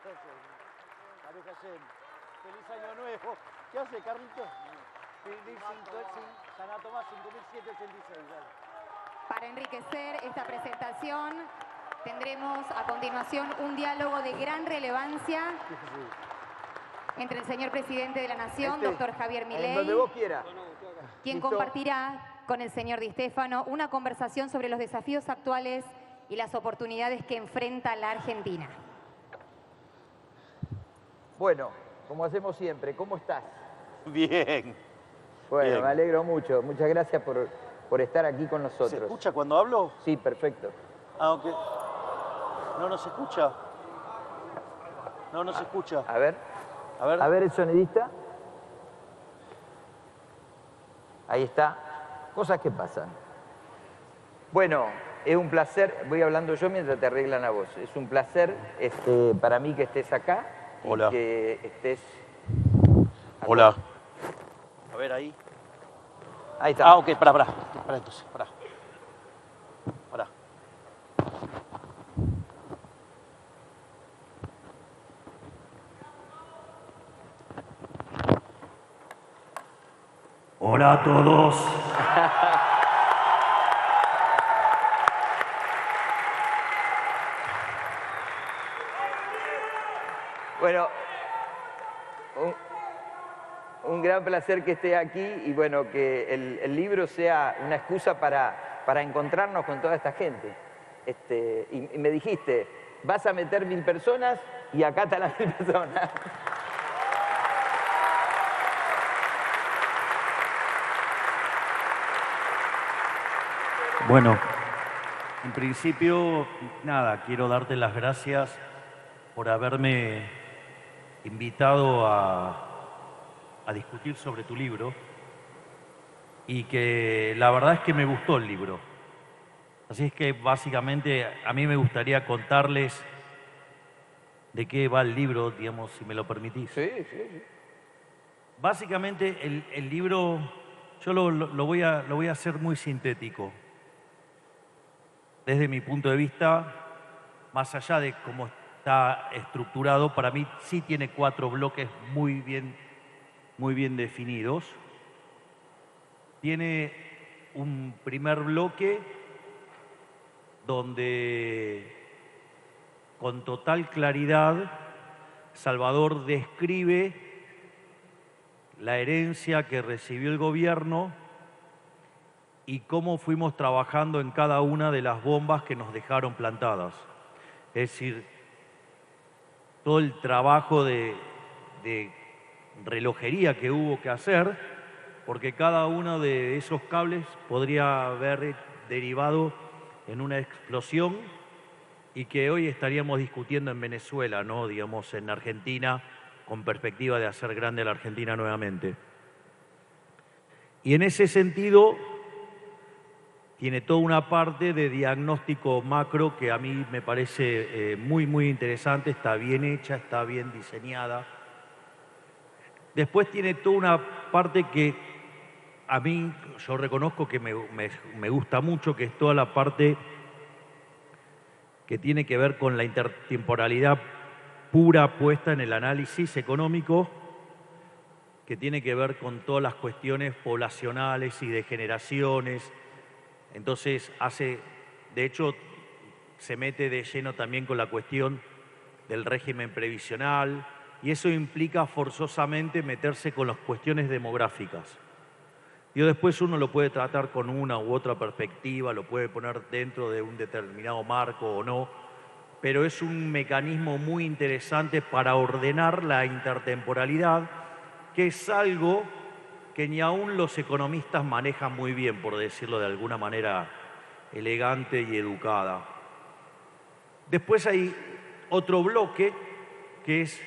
María Hashem. Feliz año nuevo. ¿Qué hace, Carlito? Sana Tomás 5786. Para enriquecer esta presentación, tendremos a continuación un diálogo de gran relevancia entre el señor presidente de la Nación, doctor Javier Milei, donde vos quieras. quien ¿Listo? compartirá con el señor Di Stéfano una conversación sobre los desafíos actuales y las oportunidades que enfrenta la Argentina. Bueno, como hacemos siempre, ¿cómo estás? Bien. Bueno, Bien. me alegro mucho. Muchas gracias por estar aquí con nosotros. ¿Se escucha cuando hablo? Sí, perfecto. Ah, ok. No, no se escucha. No, no se escucha. A ver. A ver. A ver el sonidista. Ahí está. Cosas que pasan. Bueno, es un placer. Voy hablando yo mientras te arreglan la voz. Es un placer para mí que estés acá. Hola. Y que estés... Hola. A ver ahí. Ahí está. Ah, ok, pará entonces, pará. Hola a todos. Bueno, un gran placer que esté aquí y bueno, que el libro sea una excusa para encontrarnos con toda esta gente. Y me dijiste, vas a meter 1000 personas y acá están las 1000 personas. Bueno, en principio, nada, quiero darte las gracias por haberme invitado a discutir sobre tu libro y que la verdad es que me gustó el libro. Así es que básicamente a mí me gustaría contarles de qué va el libro, digamos, si me lo permitís. Sí. Básicamente el libro, yo lo voy a hacer muy sintético. Desde mi punto de vista, más allá de cómo está estructurado, para mí sí tiene 4 bloques muy bien definidos. Tiene un primer bloque donde con total claridad Salvador describe la herencia que recibió el gobierno y cómo fuimos trabajando en cada una de las bombas que nos dejaron plantadas. Es decir, todo el trabajo de relojería que hubo que hacer, porque cada uno de esos cables podría haber derivado en una explosión y que hoy estaríamos discutiendo en Venezuela, ¿no? Digamos, en Argentina, con perspectiva de hacer grande a la Argentina nuevamente. Y en ese sentido, tiene toda una parte de diagnóstico macro que a mí me parece muy interesante, está bien hecha, está bien diseñada. Después tiene toda una parte que a mí, yo reconozco que me gusta mucho, que es toda la parte que tiene que ver con la intertemporalidad pura puesta en el análisis económico, que tiene que ver con todas las cuestiones poblacionales y de generaciones. Entonces de hecho, se mete de lleno también con la cuestión del régimen previsional y eso implica forzosamente meterse con las cuestiones demográficas. Y después uno lo puede tratar con una u otra perspectiva, lo puede poner dentro de un determinado marco o no, pero es un mecanismo muy interesante para ordenar la intertemporalidad, que es algo que ni aún los economistas manejan muy bien, por decirlo de alguna manera elegante y educada. Después hay otro bloque que es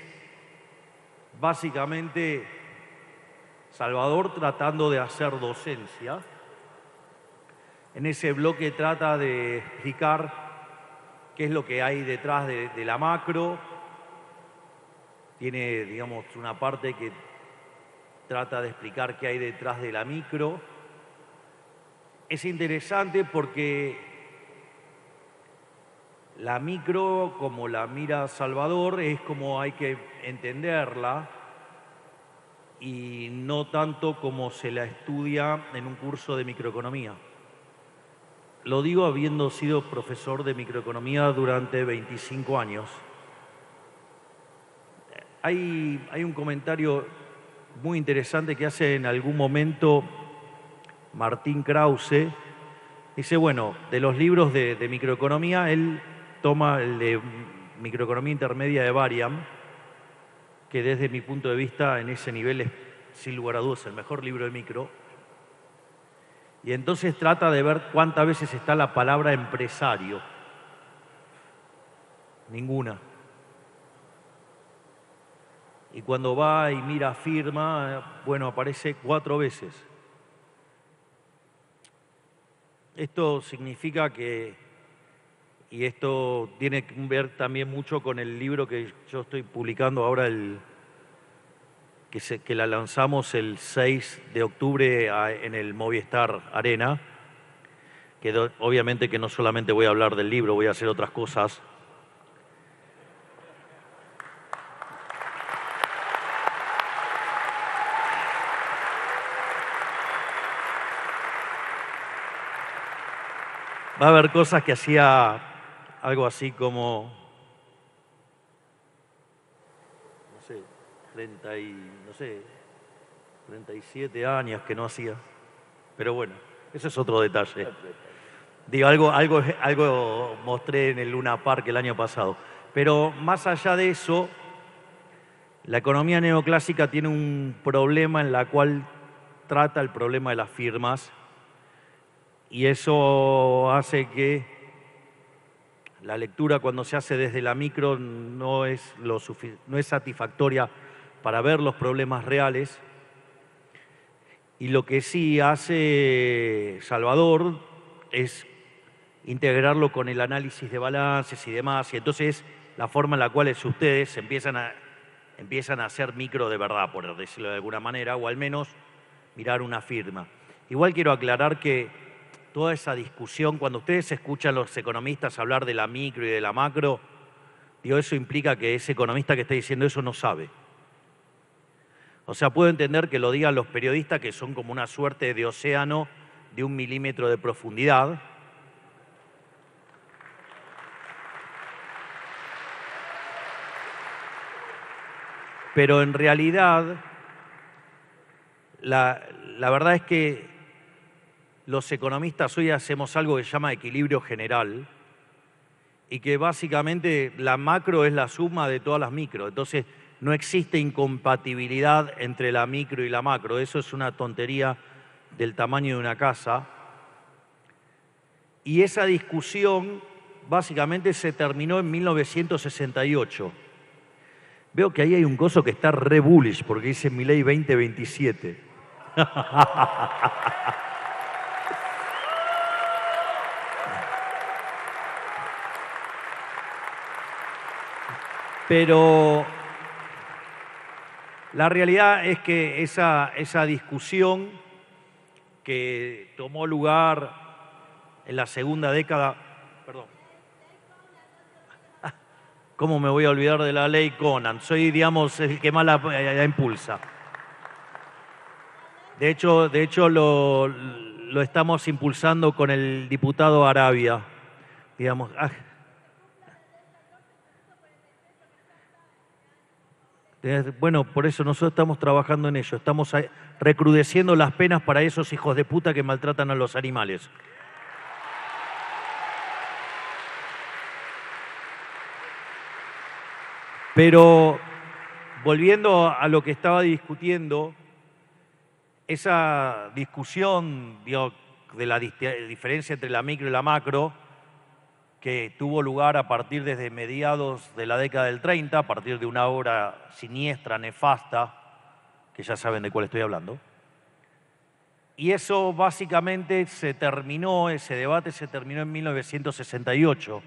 básicamente Salvador tratando de hacer docencia. En ese bloque trata de explicar qué es lo que hay detrás de la macro. Tiene, digamos, una parte que trata de explicar qué hay detrás de la micro. Es interesante porque La micro, como la mira Salvador, es como hay que entenderla y no tanto como se la estudia en un curso de microeconomía. Lo digo habiendo sido profesor de microeconomía durante 25 años. Hay un comentario muy interesante que hace en algún momento Martín Krause. Dice, bueno, de los libros de microeconomía, él toma el de microeconomía intermedia de Varian, que desde mi punto de vista en ese nivel es, sin lugar a dudas, el mejor libro de micro. Y entonces trata de ver cuántas veces está la palabra empresario. Ninguna. Y cuando va y mira firma, bueno, aparece 4 veces. Esto significa que, y esto tiene que ver también mucho con el libro que yo estoy publicando ahora, que la lanzamos el 6 de octubre en el Movistar Arena, que obviamente que no solamente voy a hablar del libro, voy a hacer otras cosas. Va a haber cosas que hacía algo así como, no sé, 37 años que no hacía. Pero bueno, eso es otro detalle. Digo, algo mostré en el Luna Park el año pasado. Pero más allá de eso, la economía neoclásica tiene un problema en la cual trata el problema de las firmas. Y eso hace que la lectura, cuando se hace desde la micro, no es satisfactoria para ver los problemas reales. Y lo que sí hace Salvador es integrarlo con el análisis de balances y demás. Y entonces la forma en la cual ustedes empiezan a hacer micro de verdad, por decirlo de alguna manera, o al menos mirar una firma. Igual quiero aclarar que toda esa discusión, cuando ustedes escuchan a los economistas hablar de la micro y de la macro, digo, eso implica que ese economista que está diciendo eso no sabe. O sea, puedo entender que lo digan los periodistas, que son como una suerte de océano de 1 milímetro de profundidad. Pero en realidad, la verdad es que los economistas hoy hacemos algo que se llama equilibrio general y que básicamente la macro es la suma de todas las micro. Entonces, no existe incompatibilidad entre la micro y la macro. Eso es una tontería del tamaño de una casa. Y esa discusión básicamente se terminó en 1968. Veo que ahí hay un coso que está re bullish porque dice Milei 2027. Pero la realidad es que esa discusión que tomó lugar en la segunda década, perdón, ¿cómo me voy a olvidar de la ley Conan? Soy, digamos, el que más la impulsa. De hecho lo estamos impulsando con el diputado Arabia, digamos. Bueno, por eso nosotros estamos trabajando en ello. Estamos recrudeciendo las penas para esos hijos de puta que maltratan a los animales. Pero volviendo a lo que estaba discutiendo, esa discusión de la diferencia entre la micro y la macro, que tuvo lugar a partir desde mediados de la década del 30, a partir de una obra siniestra, nefasta, que ya saben de cuál estoy hablando. Y eso básicamente ese debate se terminó en 1968,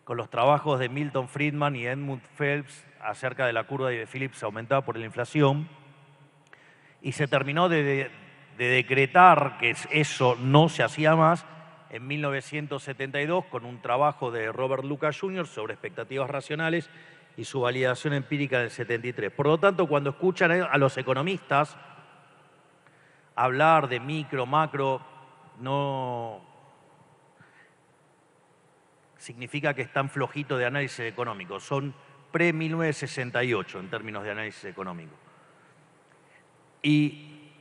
con los trabajos de Milton Friedman y Edmund Phelps acerca de la curva de Phillips aumentada por la inflación, y se terminó de decretar que eso no se hacía más, en 1972 con un trabajo de Robert Lucas Jr. sobre expectativas racionales y su validación empírica en el 73. Por lo tanto, cuando escuchan a los economistas hablar de micro, macro, no significa que están flojitos de análisis económico. Son pre-1968 en términos de análisis económico. Y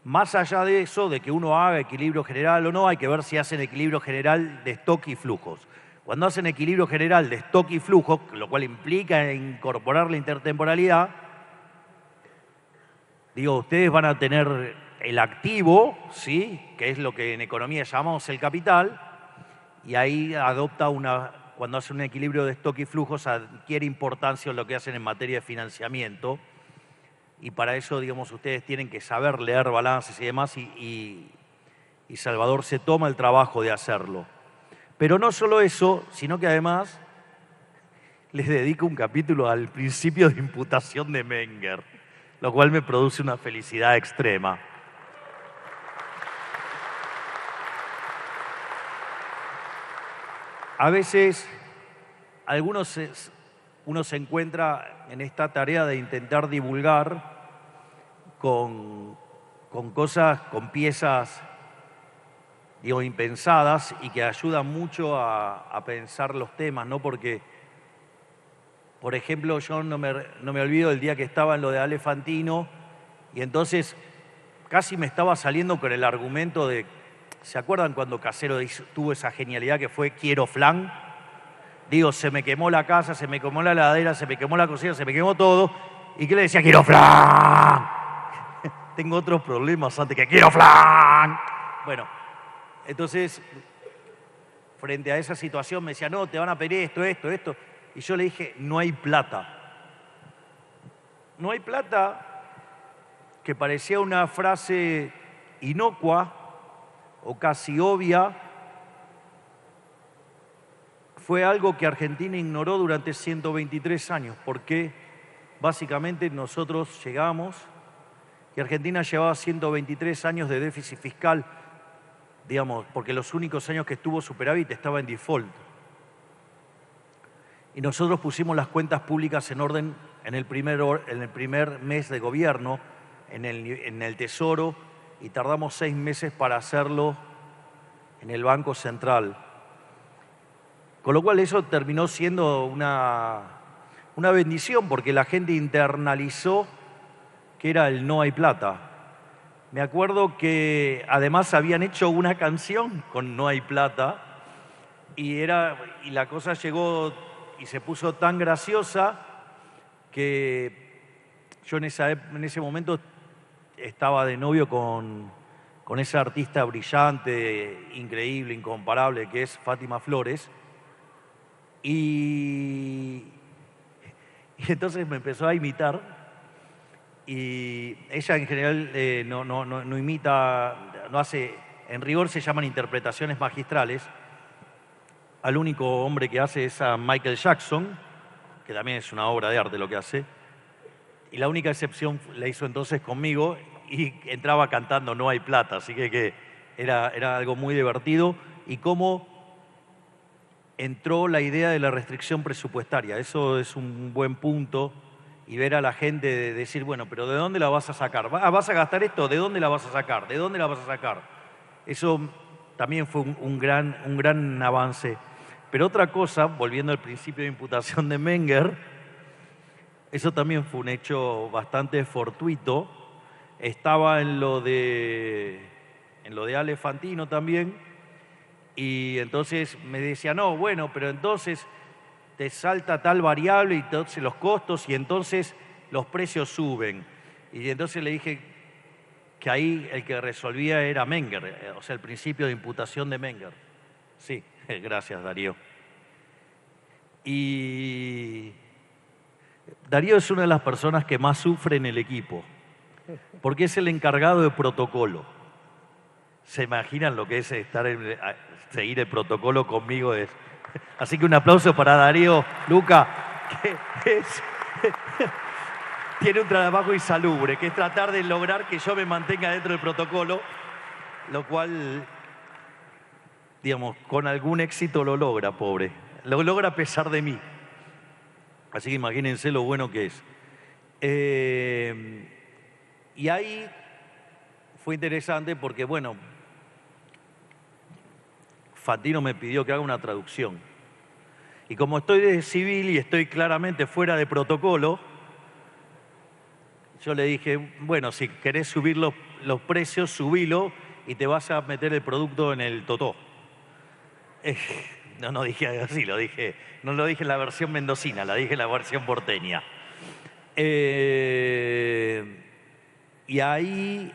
más allá de eso, de que uno haga equilibrio general o no, hay que ver si hacen equilibrio general de stock y flujos. Cuando hacen equilibrio general de stock y flujos, lo cual implica incorporar la intertemporalidad, digo, ustedes van a tener el activo, ¿sí?, que es lo que en economía llamamos el capital, y ahí adopta cuando hace un equilibrio de stock y flujos, adquiere importancia lo que hacen en materia de financiamiento, y para eso, digamos, ustedes tienen que saber leer balances y demás, y Salvador se toma el trabajo de hacerlo. Pero no solo eso, sino que además les dedico un capítulo al principio de imputación de Menger, lo cual me produce una felicidad extrema. A veces uno se encuentra en esta tarea de intentar divulgar con cosas, con piezas, digo, impensadas y que ayudan mucho a pensar los temas, ¿no? Porque, por ejemplo, yo no me olvido del día que estaba en lo de Ale Fantino y entonces casi me estaba saliendo con el argumento de, ¿se acuerdan cuando Casero tuvo esa genialidad que fue quiero flan? Digo, se me quemó la casa, se me quemó la heladera, se me quemó la cocina, se me quemó todo. ¿Y qué le decía? ¡Quiero flan! Tengo otros problemas antes que ¡quiero flan! Bueno, entonces, frente a esa situación me decía, no, te van a pedir esto, esto, esto. Y yo le dije, no hay plata. No hay plata, que parecía una frase inocua o casi obvia, fue algo que Argentina ignoró durante 123 años, porque básicamente nosotros llegamos y Argentina llevaba 123 años de déficit fiscal, digamos, porque los únicos años que estuvo superávit estaba en default. Y nosotros pusimos las cuentas públicas en orden en el primer mes de gobierno, en el Tesoro, y tardamos 6 meses para hacerlo en el Banco Central. Con lo cual eso terminó siendo una bendición, porque la gente internalizó que era el no hay plata. Me acuerdo que además habían hecho una canción con no hay plata, y la cosa llegó y se puso tan graciosa que yo en ese momento estaba de novio con esa artista brillante, increíble, incomparable, que es Fátima Flores. Y entonces me empezó a imitar, y ella en general no imita, no hace, en rigor se llaman interpretaciones magistrales. Al único hombre que hace es a Michael Jackson, que también es una obra de arte lo que hace, y la única excepción la hizo entonces conmigo, y entraba cantando No hay plata, así que era algo muy divertido. Y cómo entró la idea de la restricción presupuestaria, eso es un buen punto, y ver a la gente decir, bueno, pero ¿de dónde la vas a sacar? ¿Vas a gastar esto? ¿De dónde la vas a sacar? ¿De dónde la vas a sacar? Eso también fue un gran avance. Pero otra cosa, volviendo al principio de imputación de Menger, eso también fue un hecho bastante fortuito. Estaba en lo de Ale Fantino también, y entonces me decía, no, bueno, pero entonces te salta tal variable y entonces los costos y entonces los precios suben. Y entonces le dije que ahí el que resolvía era Menger, o sea, el principio de imputación de Menger. Sí, gracias, Darío. Y Darío es una de las personas que más sufre en el equipo, porque es el encargado de protocolo. ¿Se imaginan lo que es seguir el protocolo conmigo? Así que un aplauso para Darío Luca, que tiene un trabajo insalubre, que es tratar de lograr que yo me mantenga dentro del protocolo, lo cual digamos, con algún éxito lo logra, pobre. Lo logra a pesar de mí. Así que imagínense lo bueno que es. Y ahí fue interesante porque, bueno, Fantino me pidió que haga una traducción. Y como estoy de civil y estoy claramente fuera de protocolo, yo le dije, bueno, si querés subir los precios, subilo y te vas a meter el producto en el totó. No dije así, no lo dije en la versión mendocina, la dije en la versión porteña. Y ahí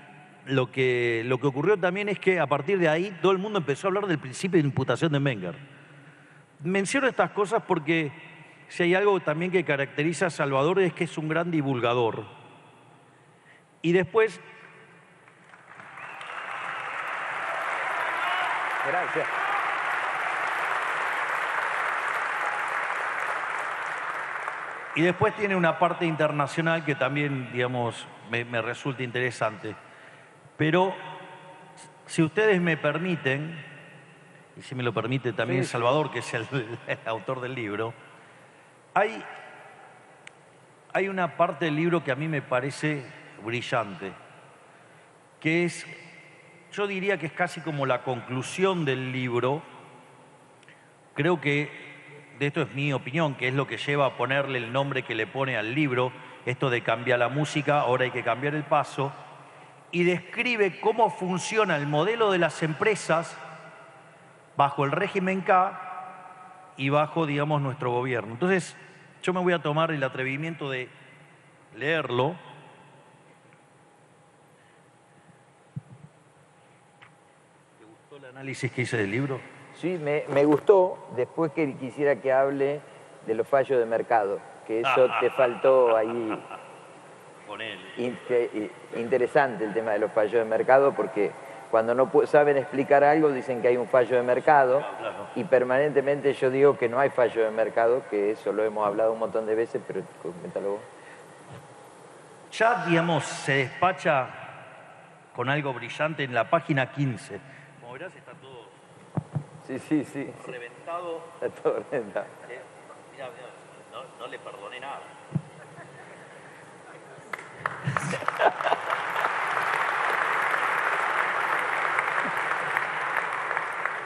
lo que ocurrió también es que a partir de ahí todo el mundo empezó a hablar del principio de imputación de Menger. Menciono estas cosas porque si hay algo también que caracteriza a Salvador es que es un gran divulgador. Y después... Gracias. Y después tiene una parte internacional que también, digamos, me resulta interesante. Pero si ustedes me permiten, y si me lo permite también Sí. Salvador, que es el autor del libro, hay una parte del libro que a mí me parece brillante, que es, yo diría que es casi como la conclusión del libro. Creo que, de esto es mi opinión, que es lo que lleva a ponerle el nombre que le pone al libro, esto de cambiar la música, ahora hay que cambiar el paso, y describe cómo funciona el modelo de las empresas bajo el régimen K y bajo, digamos, nuestro gobierno. Entonces, yo me voy a tomar el atrevimiento de leerlo. ¿Te gustó el análisis que hice del libro? Sí, me gustó. Después que quisiera que hable de los fallos de mercado, que eso te faltó ahí. Con él. Interesante el tema de los fallos de mercado, porque cuando no saben explicar algo dicen que hay un fallo de mercado, Claro. y permanentemente yo digo que no hay fallo de mercado, que eso lo hemos hablado un montón de veces, pero coméntalo vos. Ya, digamos, se despacha con algo brillante en la página 15. Como verás, está todo Sí. reventado. Está todo reventado. Mirá, no le perdoné nada.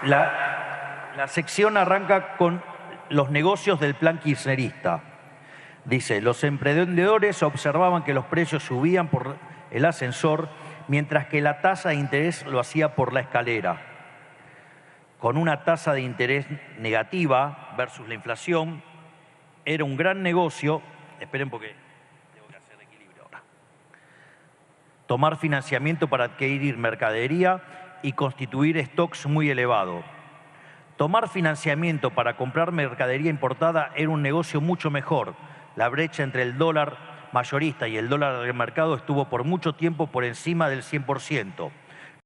La sección arranca con los negocios del plan kirchnerista. Dice, los emprendedores observaban que los precios subían por el ascensor, mientras que la tasa de interés lo hacía por la escalera. Con una tasa de interés negativa versus la inflación, era un gran negocio. Esperen porque tengo que hacer equilibrio ahora. Tomar financiamiento para adquirir mercadería y constituir stocks muy elevados. Tomar financiamiento para comprar mercadería importada era un negocio mucho mejor. La brecha entre el dólar mayorista y el dólar del mercado estuvo por mucho tiempo por encima del 100%,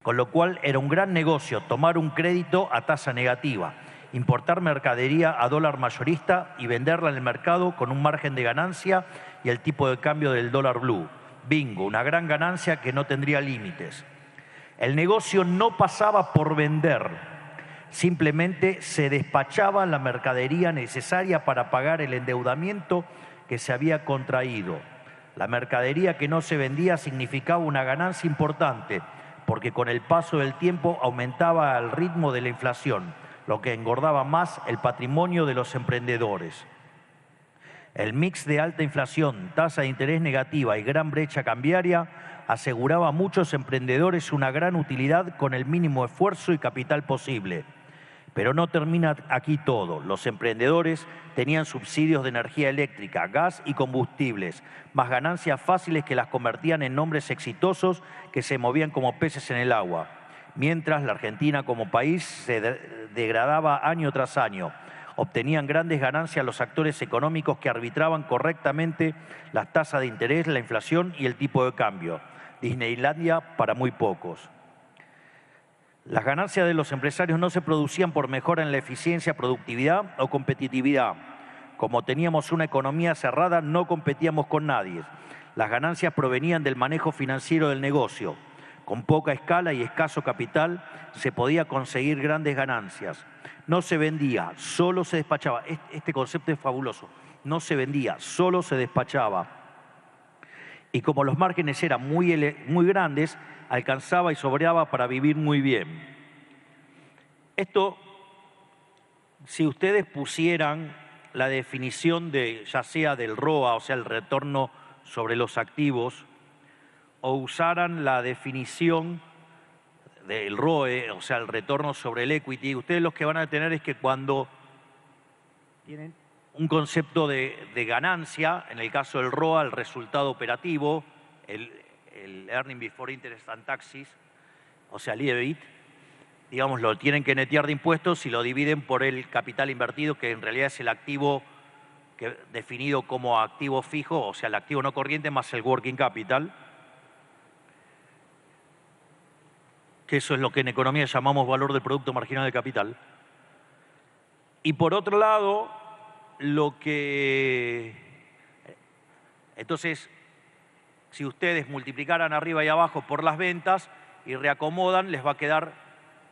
con lo cual era un gran negocio tomar un crédito a tasa negativa, importar mercadería a dólar mayorista y venderla en el mercado con un margen de ganancia y el tipo de cambio del dólar blue. Bingo, una gran ganancia que no tendría límites. El negocio no pasaba por vender, simplemente se despachaba la mercadería necesaria para pagar el endeudamiento que se había contraído. La mercadería que no se vendía significaba una ganancia importante, porque con el paso del tiempo aumentaba el ritmo de la inflación, lo que engordaba más el patrimonio de los emprendedores. El mix de alta inflación, tasa de interés negativa y gran brecha cambiaria aseguraba a muchos emprendedores una gran utilidad con el mínimo esfuerzo y capital posible. Pero no termina aquí todo. Los emprendedores tenían subsidios de energía eléctrica, gas y combustibles, más ganancias fáciles que las convertían en nombres exitosos que se movían como peces en el agua. Mientras la Argentina como país se degradaba año tras año. Obtenían grandes ganancias los actores económicos que arbitraban correctamente las tasas de interés, la inflación y el tipo de cambio. Disneylandia para muy pocos. Las ganancias de los empresarios no se producían por mejora en la eficiencia, productividad o competitividad. Como teníamos una economía cerrada, no competíamos con nadie. Las ganancias provenían del manejo financiero del negocio. Con poca escala y escaso capital se podía conseguir grandes ganancias. No se vendía, solo se despachaba. Este concepto es fabuloso. No se vendía, solo se despachaba. Y como los márgenes eran muy grandes, alcanzaba y sobraba para vivir muy bien. Esto, si ustedes pusieran la definición ya sea del ROA, o sea, el retorno sobre los activos, o usaran la definición del ROE, o sea, el retorno sobre el equity, ustedes lo que van a tener es que cuando tienen un concepto de ganancia, en el caso del ROA, el resultado operativo, el Earning Before Interest and Taxes, o sea, el EBIT, digamos, lo tienen que netear de impuestos y lo dividen por el capital invertido, que en realidad es el activo definido como activo fijo, o sea, el activo no corriente más el working capital, que eso es lo que en economía llamamos valor del producto marginal de capital. Y por otro lado, entonces, si ustedes multiplicaran arriba y abajo por las ventas y reacomodan, les va a quedar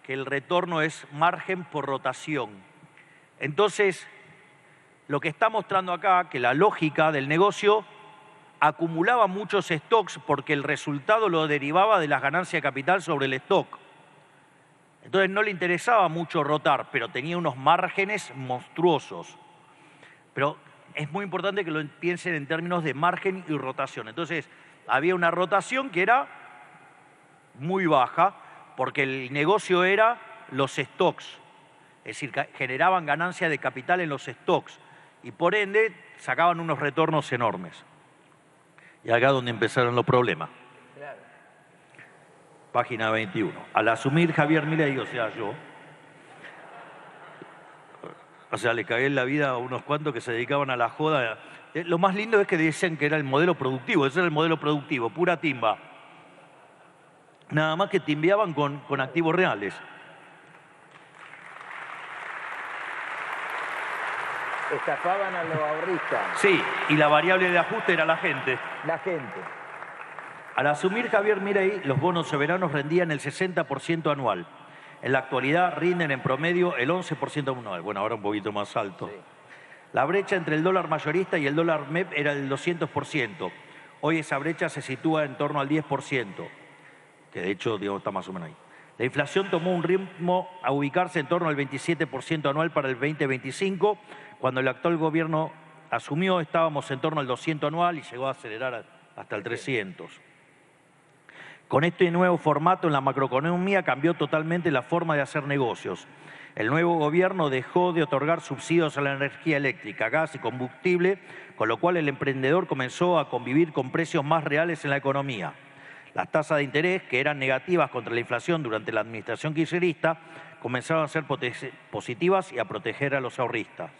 que el retorno es margen por rotación. Entonces, lo que está mostrando acá, que la lógica del negocio acumulaba muchos stocks porque el resultado lo derivaba de las ganancias de capital sobre el stock. Entonces no le interesaba mucho rotar, pero tenía unos márgenes monstruosos. Pero es muy importante que lo piensen en términos de margen y rotación. Entonces había una rotación que era muy baja porque el negocio era los stocks. Es decir, generaban ganancia de capital en los stocks y por ende sacaban unos retornos enormes. Y acá es donde empezaron los problemas. Claro. Página 21. Al asumir Javier Milei, o sea, yo, le cagué en la vida a unos cuantos que se dedicaban a la joda. Lo más lindo es que dicen que era el modelo productivo, ese era el modelo productivo, pura timba. Nada más que timbeaban con activos reales. Estafaban a los ahorristas. Sí, y la variable de ajuste era la gente. La gente. Al asumir Javier Milei, los bonos soberanos rendían el 60% anual. En la actualidad rinden en promedio el 11% anual. Bueno, ahora un poquito más alto. Sí. La brecha entre el dólar mayorista y el dólar MEP era del 200%. Hoy esa brecha se sitúa en torno al 10%, que de hecho está más o menos ahí. La inflación tomó un ritmo a ubicarse en torno al 27% anual para el 2025. Cuando el actual gobierno asumió, estábamos en torno al 200 anual y llegó a acelerar hasta el 300. Con este nuevo formato en la macroeconomía cambió totalmente la forma de hacer negocios. El nuevo gobierno dejó de otorgar subsidios a la energía eléctrica, gas y combustible, con lo cual el emprendedor comenzó a convivir con precios más reales en la economía. Las tasas de interés, que eran negativas contra la inflación durante la administración kirchnerista, comenzaron a ser positivas y a proteger a los ahorristas.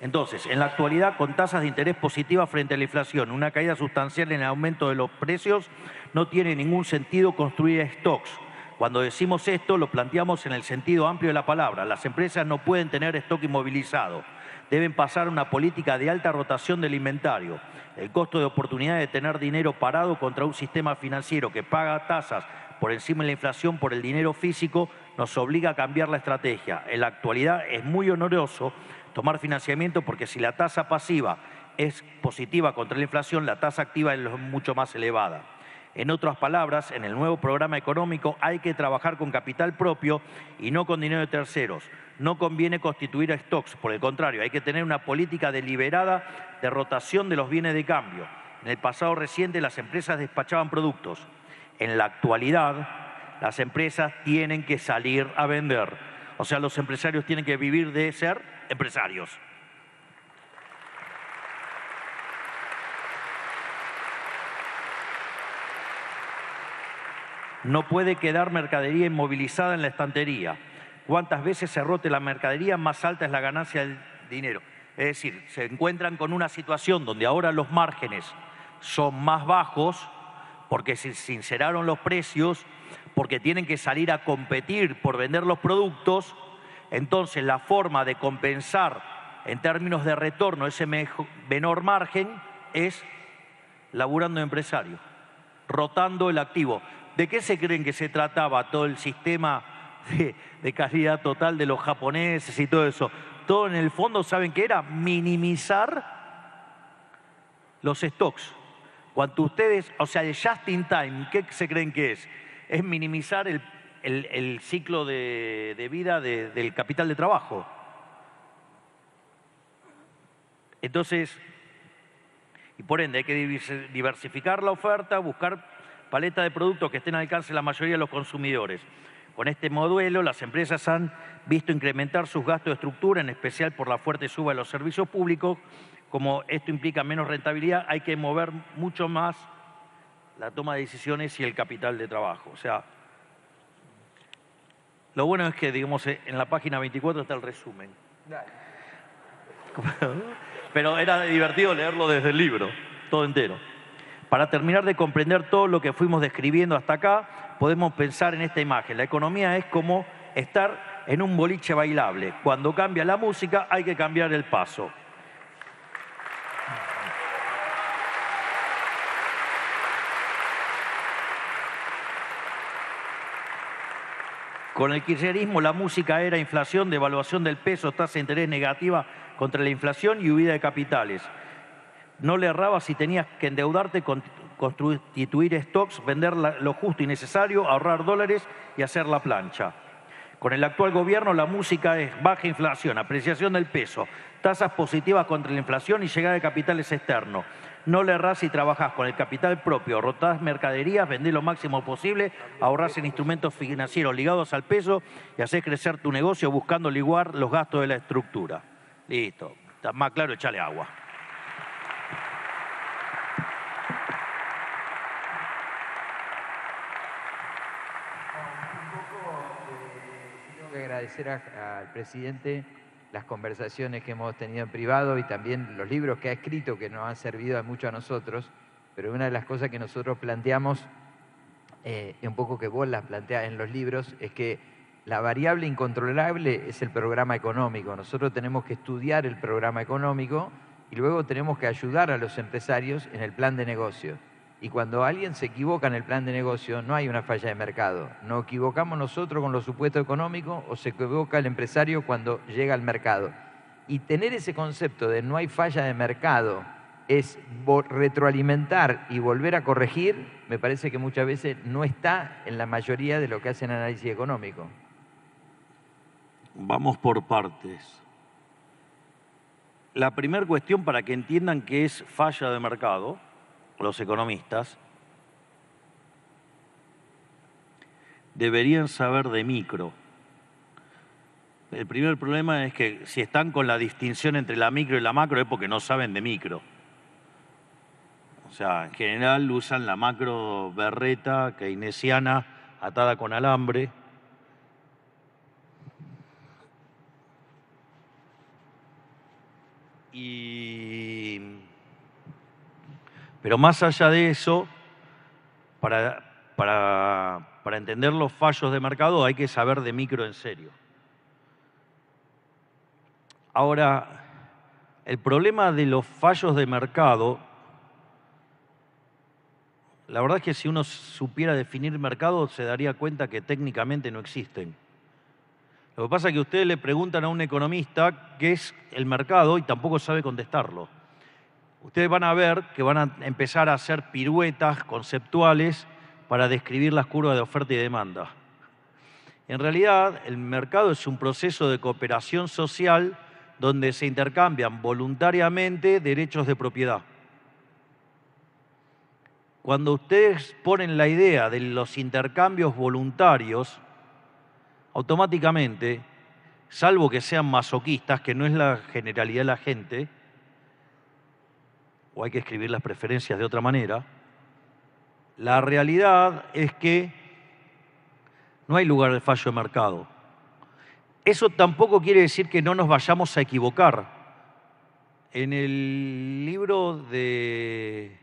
Entonces, en la actualidad, con tasas de interés positivas frente a la inflación, una caída sustancial en el aumento de los precios, no tiene ningún sentido construir stocks. Cuando decimos esto, lo planteamos en el sentido amplio de la palabra. Las empresas no pueden tener stock inmovilizado. Deben pasar a una política de alta rotación del inventario. El costo de oportunidad de tener dinero parado contra un sistema financiero que paga tasas por encima de la inflación por el dinero físico nos obliga a cambiar la estrategia. En la actualidad es muy oneroso tomar financiamiento porque si la tasa pasiva es positiva contra la inflación, la tasa activa es mucho más elevada. En otras palabras, en el nuevo programa económico hay que trabajar con capital propio y no con dinero de terceros. No conviene constituir stocks, por el contrario, hay que tener una política deliberada de rotación de los bienes de cambio. En el pasado reciente las empresas despachaban productos. En la actualidad, las empresas tienen que salir a vender. O sea, los empresarios tienen que vivir de ser empresarios. No puede quedar mercadería inmovilizada en la estantería. Cuantas veces se rote la mercadería, más alta es la ganancia del dinero. Es decir, se encuentran con una situación donde ahora los márgenes son más bajos porque se sinceraron los precios, porque tienen que salir a competir por vender los productos. Entonces, la forma de compensar en términos de retorno ese menor margen es laburando empresario, rotando el activo. ¿De qué se creen que se trataba todo el sistema de calidad total de los japoneses y todo eso? Todo en el fondo, ¿saben qué era? Minimizar los stocks. Cuando ustedes, o sea, el just in time, ¿qué se creen que es? Es minimizar el ciclo de vida del capital de trabajo. Entonces, y por ende hay que diversificar la oferta, buscar paleta de productos que estén al alcance de la mayoría de los consumidores. Con este modelo, las empresas han visto incrementar sus gastos de estructura, en especial por la fuerte suba de los servicios públicos. Como esto implica menos rentabilidad, hay que mover mucho más la toma de decisiones y el capital de trabajo. O sea, lo bueno es que, digamos, en la página 24 está el resumen. Pero era divertido leerlo desde el libro, todo entero. Para terminar de comprender todo lo que fuimos describiendo hasta acá, podemos pensar en esta imagen. La economía es como estar en un boliche bailable. Cuando cambia la música, hay que cambiar el paso. Con el kirchnerismo, la música era inflación, devaluación del peso, tasa de interés negativa contra la inflación y huida de capitales. No le errabas si tenías que endeudarte, constituir stocks, vender lo justo y necesario, ahorrar dólares y hacer la plancha. Con el actual gobierno, la música es baja inflación, apreciación del peso, tasas positivas contra la inflación y llegada de capitales externos. No le errás si trabajás con el capital propio, rotás mercaderías, vendés lo máximo posible, ahorrás en instrumentos financieros ligados al peso y hacés crecer tu negocio buscando liguar los gastos de la estructura. Listo. Está más claro, echale agua. Tengo que agradecer al presidente las conversaciones que hemos tenido en privado y también los libros que ha escrito que nos han servido mucho a nosotros, pero una de las cosas que nosotros planteamos, un poco que vos las planteás en los libros, es que la variable incontrolable es el programa económico. Nosotros tenemos que estudiar el programa económico y luego tenemos que ayudar a los empresarios en el plan de negocio. Y cuando alguien se equivoca en el plan de negocio, no hay una falla de mercado. Nos equivocamos nosotros con los supuestos económicos o se equivoca el empresario cuando llega al mercado. Y tener ese concepto de no hay falla de mercado es retroalimentar y volver a corregir, me parece que muchas veces no está en la mayoría de lo que hacen análisis económico. Vamos por partes. La primera cuestión para que entiendan qué es falla de mercado, los economistas deberían saber de micro. El primer problema es que si están con la distinción entre la micro y la macro es porque no saben de micro. O sea, en general usan la macro berreta keynesiana atada con alambre. Pero más allá de eso, para entender los fallos de mercado hay que saber de micro en serio. Ahora, el problema de los fallos de mercado, la verdad es que si uno supiera definir mercado se daría cuenta que técnicamente no existen. Lo que pasa es que ustedes le preguntan a un economista qué es el mercado y tampoco sabe contestarlo. Ustedes van a ver que van a empezar a hacer piruetas conceptuales para describir las curvas de oferta y demanda. En realidad, el mercado es un proceso de cooperación social donde se intercambian voluntariamente derechos de propiedad. Cuando ustedes ponen la idea de los intercambios voluntarios, automáticamente, salvo que sean masoquistas, que no es la generalidad de la gente, o hay que escribir las preferencias de otra manera, la realidad es que no hay lugar de fallo de mercado. Eso tampoco quiere decir que no nos vayamos a equivocar. En el libro de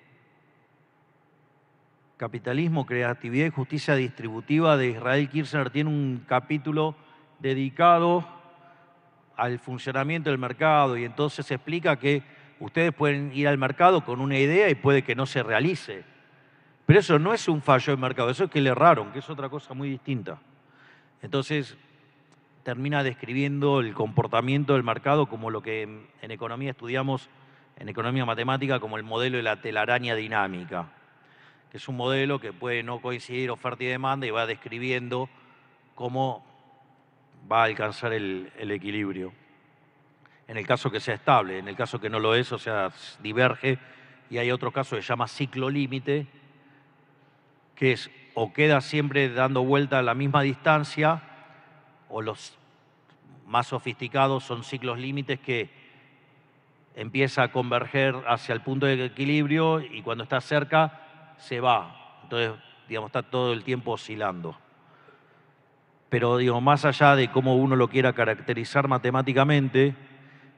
Capitalismo, Creatividad y Justicia Distributiva de Israel Kirzner tiene un capítulo dedicado al funcionamiento del mercado y entonces explica que ustedes pueden ir al mercado con una idea y puede que no se realice. Pero eso no es un fallo de mercado, eso es que le erraron, que es otra cosa muy distinta. Entonces, termina describiendo el comportamiento del mercado como lo que en economía estudiamos, en economía matemática, como el modelo de la telaraña dinámica, que es un modelo que puede no coincidir oferta y demanda y va describiendo cómo va a alcanzar el equilibrio. En el caso que sea estable, en el caso que no lo es, o sea, diverge, y hay otro caso que se llama ciclo límite, que es o queda siempre dando vuelta a la misma distancia, o los más sofisticados son ciclos límites que empieza a converger hacia el punto de equilibrio y cuando está cerca se va. Entonces, digamos, está todo el tiempo oscilando. Pero, digo, más allá de cómo uno lo quiera caracterizar matemáticamente,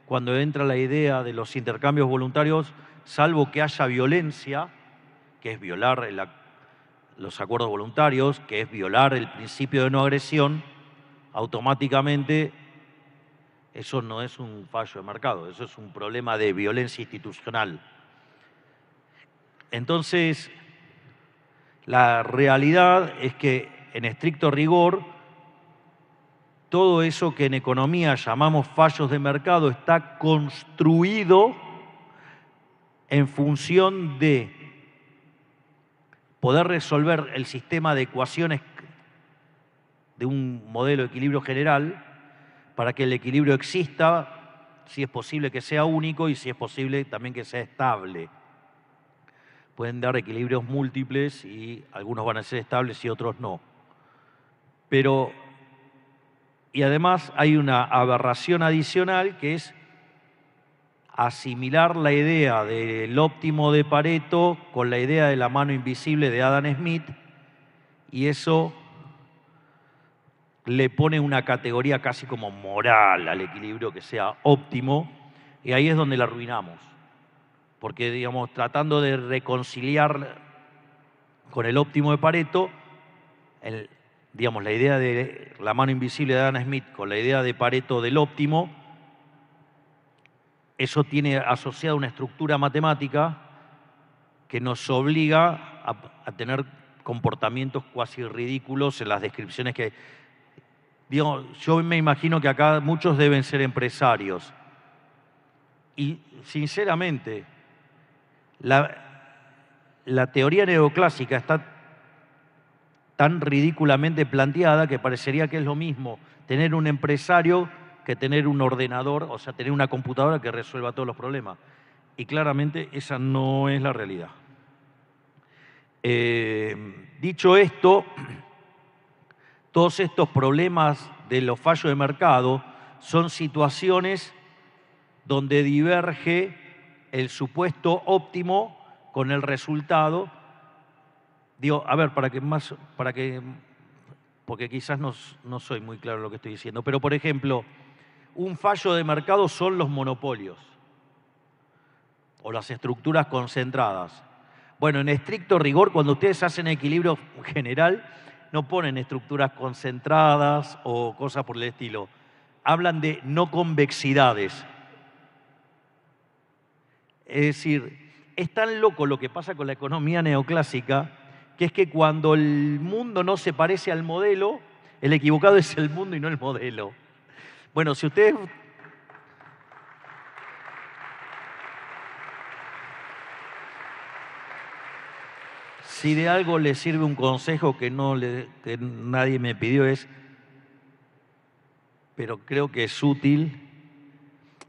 cuando entra la idea de los intercambios voluntarios, salvo que haya violencia, que es violar los acuerdos voluntarios, que es violar el principio de no agresión, automáticamente eso no es un fallo de mercado, eso es un problema de violencia institucional. Entonces, la realidad es que, en estricto rigor, todo eso que en economía llamamos fallos de mercado está construido en función de poder resolver el sistema de ecuaciones de un modelo de equilibrio general para que el equilibrio exista, si es posible que sea único y si es posible también que sea estable. Pueden dar equilibrios múltiples y algunos van a ser estables y otros no. Y además hay una aberración adicional que es asimilar la idea del óptimo de Pareto con la idea de la mano invisible de Adam Smith, y eso le pone una categoría casi como moral al equilibrio que sea óptimo, y ahí es donde la arruinamos. Porque, digamos, tratando de reconciliar con el óptimo de Pareto, digamos, la idea de la mano invisible de Adam Smith con la idea de Pareto del óptimo, eso tiene asociada una estructura matemática que nos obliga a tener comportamientos cuasi ridículos en las descripciones que... Digo, yo me imagino que acá muchos deben ser empresarios. Y, sinceramente, la teoría neoclásica está tan ridículamente planteada que parecería que es lo mismo tener un empresario que tener un ordenador, o sea, tener una computadora que resuelva todos los problemas. Y claramente esa no es la realidad. Dicho esto, todos estos problemas de los fallos de mercado son situaciones donde diverge el supuesto óptimo con el resultado. Digo, a ver, porque quizás no soy muy claro en lo que estoy diciendo, pero por ejemplo, un fallo de mercado son los monopolios o las estructuras concentradas. Bueno, en estricto rigor, cuando ustedes hacen equilibrio general, no ponen estructuras concentradas o cosas por el estilo. Hablan de no convexidades. Es decir, es tan loco lo que pasa con la economía neoclásica, que es que cuando el mundo no se parece al modelo, el equivocado es el mundo y no el modelo. Bueno, si ustedes... Si de algo les sirve un consejo que nadie me pidió pero creo que es útil,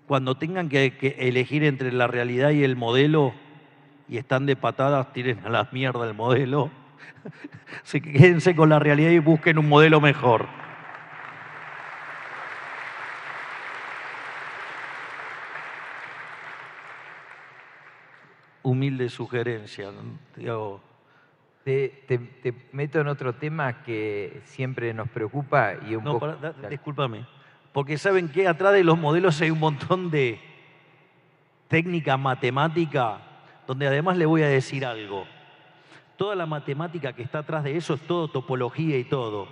cuando tengan que elegir entre la realidad y el modelo y están de patadas, tiren a la mierda el modelo, quédense con la realidad y busquen un modelo mejor. Humilde sugerencia, digo. Te meto en otro tema que siempre nos preocupa y un poco... Discúlpame, porque ¿saben qué? Atrás de los modelos hay un montón de técnica matemática, donde además le voy a decir algo. Toda la matemática que está atrás de eso es todo topología y todo.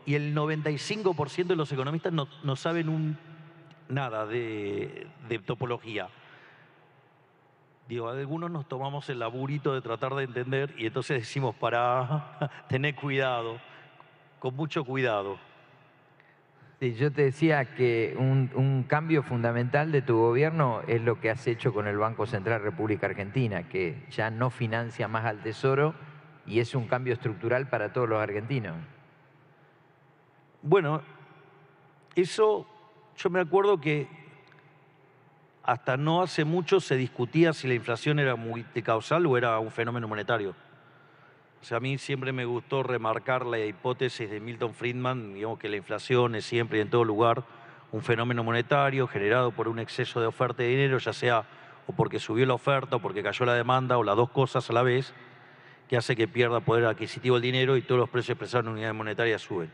Y el 95% de los economistas no saben nada de topología. Digo, algunos nos tomamos el laburito de tratar de entender y entonces decimos para tener cuidado, con mucho cuidado. Sí, yo te decía que un cambio fundamental de tu gobierno es lo que has hecho con el Banco Central República Argentina, que ya no financia más al Tesoro y es un cambio estructural para todos los argentinos. Bueno, eso yo me acuerdo que hasta no hace mucho se discutía si la inflación era multicausal o era un fenómeno monetario. O sea, a mí siempre me gustó remarcar la hipótesis de Milton Friedman, digamos que la inflación es siempre y en todo lugar un fenómeno monetario generado por un exceso de oferta de dinero, ya sea o porque subió la oferta o porque cayó la demanda o las dos cosas a la vez, que hace que pierda poder adquisitivo el dinero y todos los precios expresados en unidades monetarias suben.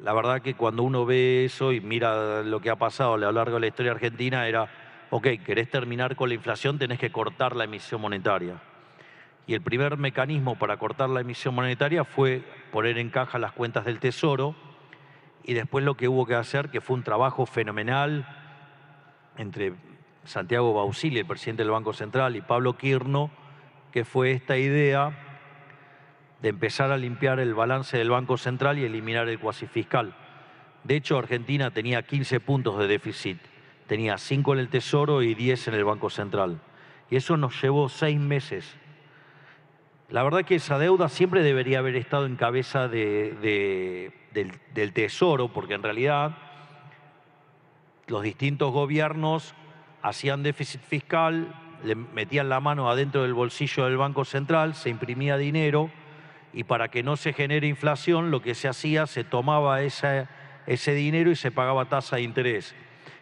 La verdad que cuando uno ve eso y mira lo que ha pasado a lo largo de la historia argentina era, ok, querés terminar con la inflación, tenés que cortar la emisión monetaria. Y el primer mecanismo para cortar la emisión monetaria fue poner en caja las cuentas del Tesoro y después lo que hubo que hacer, que fue un trabajo fenomenal entre Santiago Bausili, el presidente del Banco Central, y Pablo Quirno, que fue esta idea de empezar a limpiar el balance del Banco Central y eliminar el cuasifiscal. De hecho, Argentina tenía 15 puntos de déficit, tenía 5 en el Tesoro y 10 en el Banco Central. Y eso nos llevó 6 meses. La verdad que esa deuda siempre debería haber estado en cabeza del Tesoro, porque en realidad los distintos gobiernos hacían déficit fiscal, le metían la mano adentro del bolsillo del Banco Central, se imprimía dinero y para que no se genere inflación lo que se hacía, se tomaba ese dinero y se pagaba tasa de interés.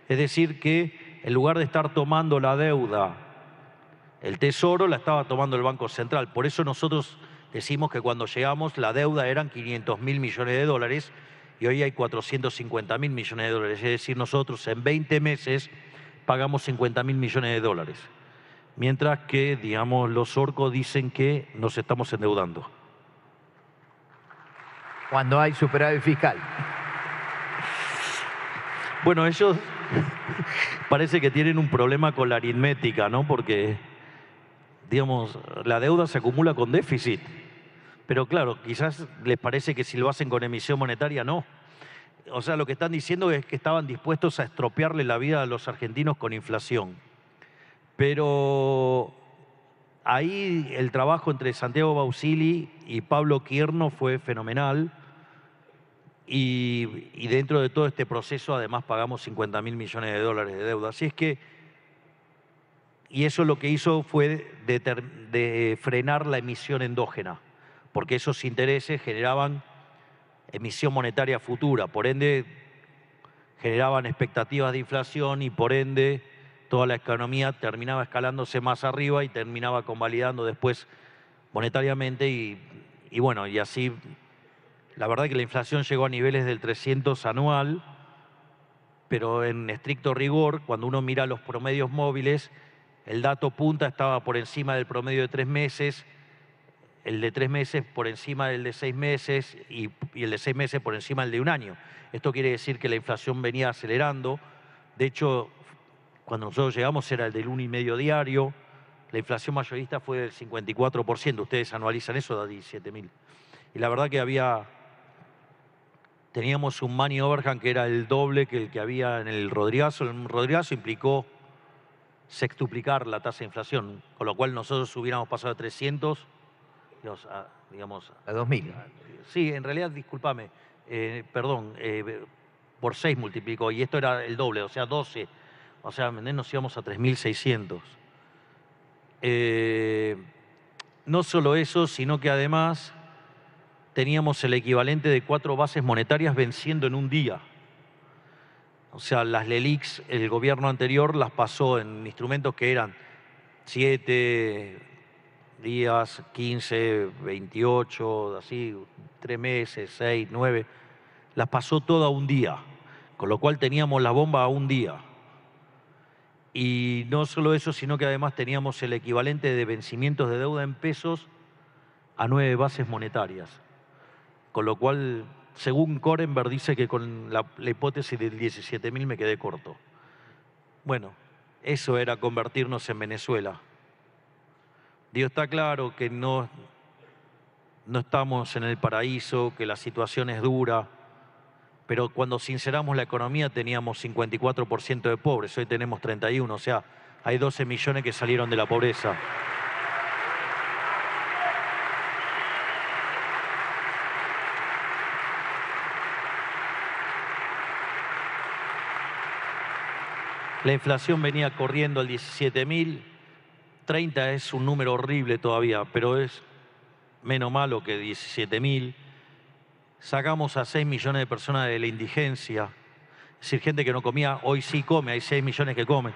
Es decir que en lugar de estar tomando la deuda el Tesoro, la estaba tomando el Banco Central. Por eso nosotros decimos que cuando llegamos la deuda eran 500.000 millones de dólares y hoy hay 450.000 millones de dólares. Es decir, nosotros en 20 meses pagamos 50.000 millones de dólares. Mientras que, digamos, los orcos dicen que nos estamos endeudando. Cuando hay superávit fiscal. Bueno, ellos parece que tienen un problema con la aritmética, ¿no? Porque, digamos, la deuda se acumula con déficit. Pero claro, quizás les parece que si lo hacen con emisión monetaria, no. O sea, lo que están diciendo es que estaban dispuestos a estropearle la vida a los argentinos con inflación. Pero ahí el trabajo entre Santiago Bausili y Pablo Quirno fue fenomenal. Y dentro de todo este proceso además pagamos 50.000 millones de dólares de deuda. Así es que, y eso lo que hizo fue de frenar la emisión endógena, porque esos intereses generaban emisión monetaria futura, por ende generaban expectativas de inflación y por ende toda la economía terminaba escalándose más arriba y terminaba convalidando después monetariamente y bueno, y así la verdad que la inflación llegó a niveles del 300 anual, pero en estricto rigor, cuando uno mira los promedios móviles, el dato punta estaba por encima del promedio de 3 meses, el de 3 meses por encima del de 6 meses y el de 6 meses por encima del de un año. Esto quiere decir que la inflación venía acelerando. De hecho, cuando nosotros llegamos era el del 1,5 diario. La inflación mayorista fue del 54%. Ustedes anualizan eso, da 17.000. Y la verdad que teníamos un money overhang que era el doble que el que había en el Rodrigazo. El Rodrigazo implicó sextuplicar la tasa de inflación, con lo cual nosotros hubiéramos pasado de 300 digamos, a 2.000. Sí, en realidad, discúlpame, por 6 multiplicó, y esto era el doble, o sea, 12. O sea, nos íbamos a 3.600. No solo eso, sino que además teníamos el equivalente de 4 bases monetarias venciendo en un día. O sea, las LELIQs, el gobierno anterior las pasó en instrumentos que eran 7 días, 15, 28, así, 3 meses, 6, 9, las pasó toda un día, con lo cual teníamos la bomba a un día. Y no solo eso, sino que además teníamos el equivalente de vencimientos de deuda en pesos a 9 bases monetarias. Con lo cual, según Korenberg, dice que con la hipótesis del 17.000 me quedé corto. Bueno, eso era convertirnos en Venezuela. Digo, está claro que no estamos en el paraíso, que la situación es dura, pero cuando sinceramos la economía teníamos 54% de pobres, hoy tenemos 31%, o sea, hay 12 millones que salieron de la pobreza. La inflación venía corriendo al 17.000, 30 es un número horrible todavía, pero es menos malo que 17.000. Sacamos a 6 millones de personas de la indigencia, es decir, gente que no comía, hoy sí come, hay 6 millones que comen.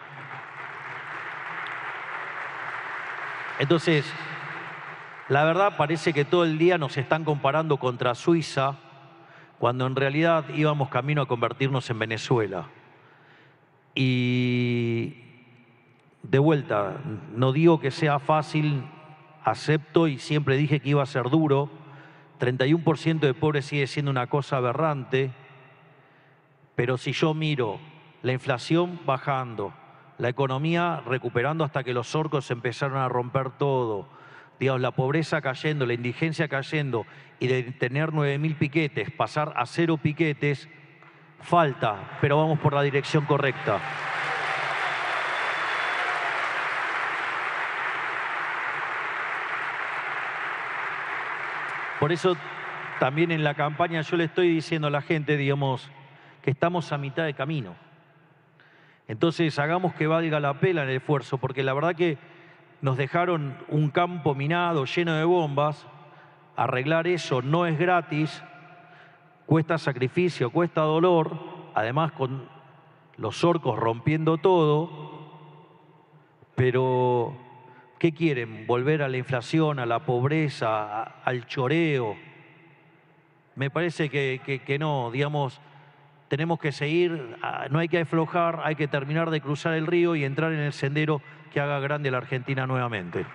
Entonces, la verdad parece que todo el día nos están comparando contra Suiza, cuando en realidad íbamos camino a convertirnos en Venezuela. Y de vuelta, no digo que sea fácil, acepto y siempre dije que iba a ser duro. 31% de pobres sigue siendo una cosa aberrante, pero si yo miro la inflación bajando, la economía recuperando hasta que los orcos empezaron a romper todo, digamos, la pobreza cayendo, la indigencia cayendo, y de tener 9.000 piquetes, pasar a 0 piquetes, falta, pero vamos por la dirección correcta. Por eso también en la campaña yo le estoy diciendo a la gente, digamos, que estamos a mitad de camino. Entonces hagamos que valga la pena el esfuerzo, porque la verdad que nos dejaron un campo minado lleno de bombas. Arreglar eso no es gratis, cuesta sacrificio, cuesta dolor, además con los orcos rompiendo todo, pero ¿qué quieren? ¿Volver a la inflación, a la pobreza, al choreo? Me parece que no, digamos, tenemos que seguir, no hay que aflojar, hay que terminar de cruzar el río y entrar en el sendero que haga grande la Argentina nuevamente.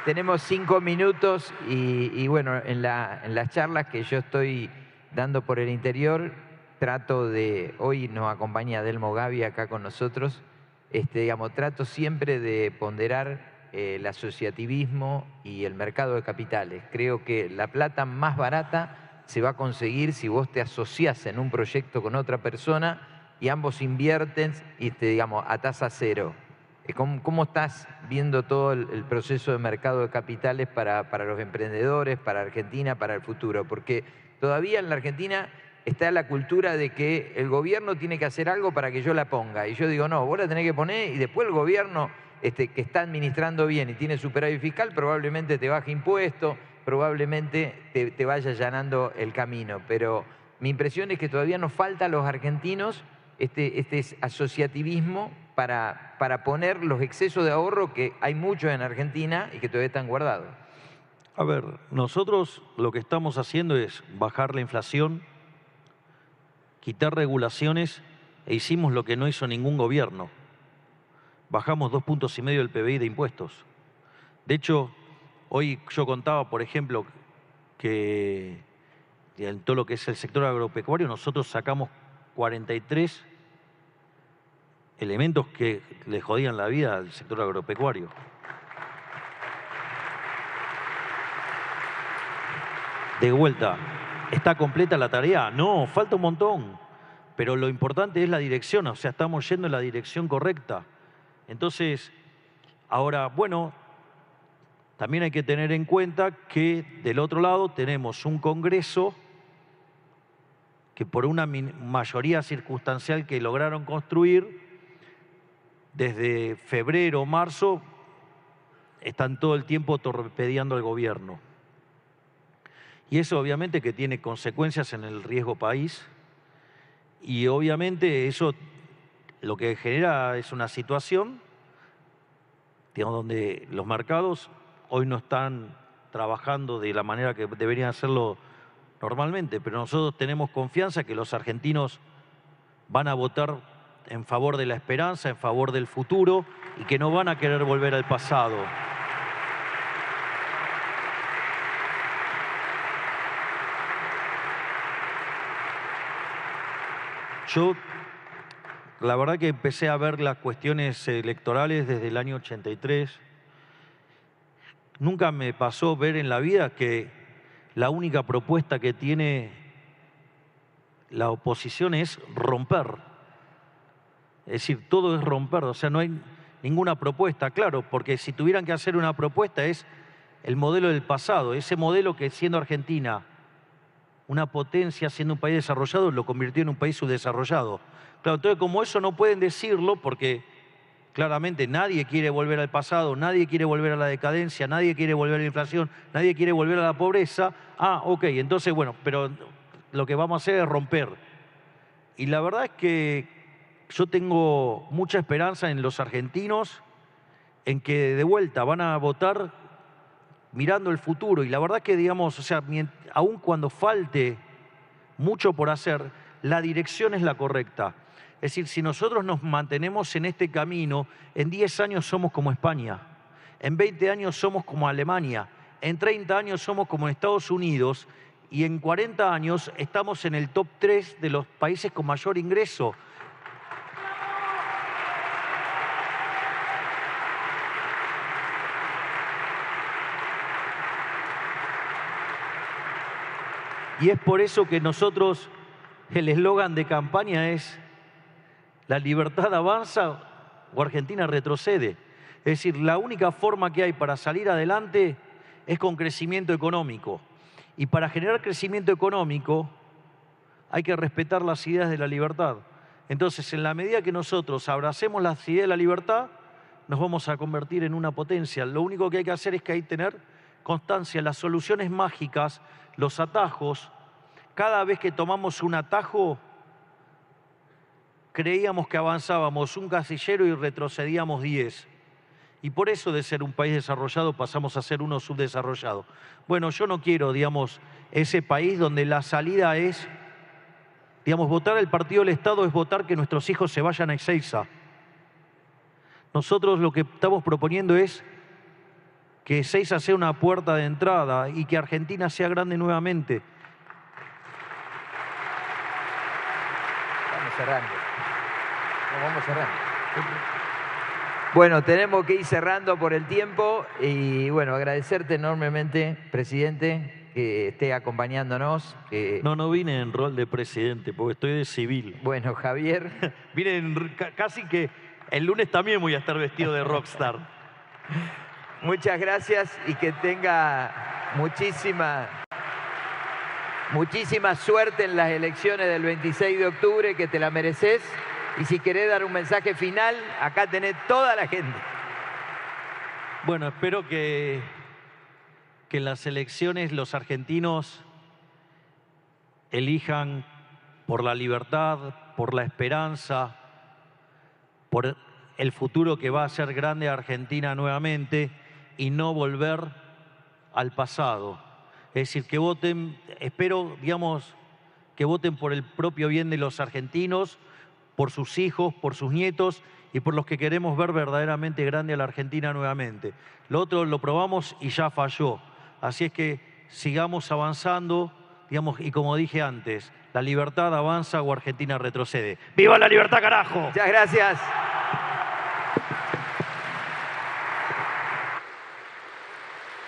Tenemos 5 minutos y bueno, en las charlas que yo estoy dando por el interior, hoy nos acompaña Delmo Gavi acá con nosotros, digamos, trato siempre de ponderar el asociativismo y el mercado de capitales. Creo que la plata más barata se va a conseguir si vos te asociás en un proyecto con otra persona y ambos invierten, digamos, a tasa cero. ¿Cómo estás viendo todo el proceso de mercado de capitales para los emprendedores, para Argentina, para el futuro? Porque todavía en la Argentina está la cultura de que el gobierno tiene que hacer algo para que yo la ponga. Y yo digo, no, vos la tenés que poner y después el gobierno que está administrando bien y tiene superávit fiscal probablemente te baje impuestos, probablemente te vaya allanando el camino. Pero mi impresión es que todavía nos falta a los argentinos este asociativismo para poner los excesos de ahorro que hay muchos en Argentina y que todavía están guardados. A ver, nosotros lo que estamos haciendo es bajar la inflación, quitar regulaciones e hicimos lo que no hizo ningún gobierno. Bajamos 2,5 puntos del PBI de impuestos. De hecho, hoy yo contaba, por ejemplo, que en todo lo que es el sector agropecuario nosotros sacamos 43 elementos que le jodían la vida al sector agropecuario. De vuelta, ¿está completa la tarea? No, falta un montón. Pero lo importante es la dirección, o sea, estamos yendo en la dirección correcta. Entonces, ahora, bueno, también hay que tener en cuenta que del otro lado tenemos un Congreso que por una mayoría circunstancial que lograron construir, desde febrero, marzo, están todo el tiempo torpedeando al gobierno. Y eso obviamente que tiene consecuencias en el riesgo país y obviamente eso lo que genera es una situación, digamos, donde los mercados hoy no están trabajando de la manera que deberían hacerlo normalmente, pero nosotros tenemos confianza que los argentinos van a votar en favor de la esperanza, en favor del futuro y que no van a querer volver al pasado. Yo, la verdad que empecé a ver las cuestiones electorales desde el año 83. Nunca me pasó ver en la vida que la única propuesta que tiene la oposición es romper. Es decir, todo es romper, o sea, no hay ninguna propuesta, claro, porque si tuvieran que hacer una propuesta es el modelo del pasado, ese modelo que siendo Argentina una potencia, siendo un país desarrollado, lo convirtió en un país subdesarrollado. Claro, entonces como eso no pueden decirlo porque claramente nadie quiere volver al pasado, nadie quiere volver a la decadencia, nadie quiere volver a la inflación, nadie quiere volver a la pobreza. Ah, ok, entonces bueno, pero lo que vamos a hacer es romper. Y la verdad es que yo tengo mucha esperanza en los argentinos, en que de vuelta van a votar mirando el futuro. Y la verdad que, digamos, o sea, aun cuando falte mucho por hacer, la dirección es la correcta. Es decir, si nosotros nos mantenemos en este camino, en 10 años somos como España, en 20 años somos como Alemania, en 30 años somos como Estados Unidos y en 40 años estamos en el top 3 de los países con mayor ingreso. Y es por eso que nosotros, el eslogan de campaña es la libertad avanza o Argentina retrocede. Es decir, la única forma que hay para salir adelante es con crecimiento económico. Y para generar crecimiento económico hay que respetar las ideas de la libertad. Entonces, en la medida que nosotros abracemos las ideas de la libertad, nos vamos a convertir en una potencia. Lo único que hay que hacer es que hay que tener constancia, las soluciones mágicas, los atajos. Cada vez que tomamos un atajo, creíamos que avanzábamos un casillero y retrocedíamos 10. Y por eso de ser un país desarrollado pasamos a ser uno subdesarrollado. Bueno, yo no quiero, digamos, ese país donde la salida es, digamos, votar el partido del Estado es votar que nuestros hijos se vayan a Ezeiza. Nosotros lo que estamos proponiendo es que Ezeiza sea una puerta de entrada y que Argentina sea grande nuevamente. Vamos cerrando. Vamos cerrando. Bueno, tenemos que ir cerrando por el tiempo y bueno, agradecerte enormemente, presidente, que esté acompañándonos. No vine en rol de presidente porque estoy de civil. Bueno, Javier. Vine casi que el lunes también voy a estar vestido de rockstar. Muchas gracias y que tenga muchísima suerte en las elecciones del 26 de octubre, que te la mereces. Y si querés dar un mensaje final, acá tenés toda la gente. Bueno, espero que en las elecciones los argentinos elijan por la libertad, por la esperanza, por el futuro que va a ser grande Argentina nuevamente y no volver al pasado. Es decir, que voten, espero, digamos, que voten por el propio bien de los argentinos, por sus hijos, por sus nietos y por los que queremos ver verdaderamente grande a la Argentina nuevamente. Lo otro lo probamos y ya falló. Así es que sigamos avanzando, digamos, y como dije antes, la libertad avanza o Argentina retrocede. ¡Viva la libertad, carajo! Muchas gracias.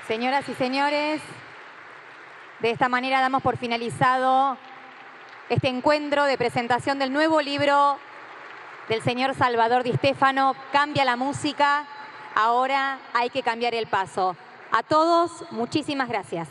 Señoras y señores, de esta manera damos por finalizado este encuentro de presentación del nuevo libro del señor Salvador Di Stéfano, Cambia la música, ahora hay que cambiar el paso. A todos, muchísimas gracias.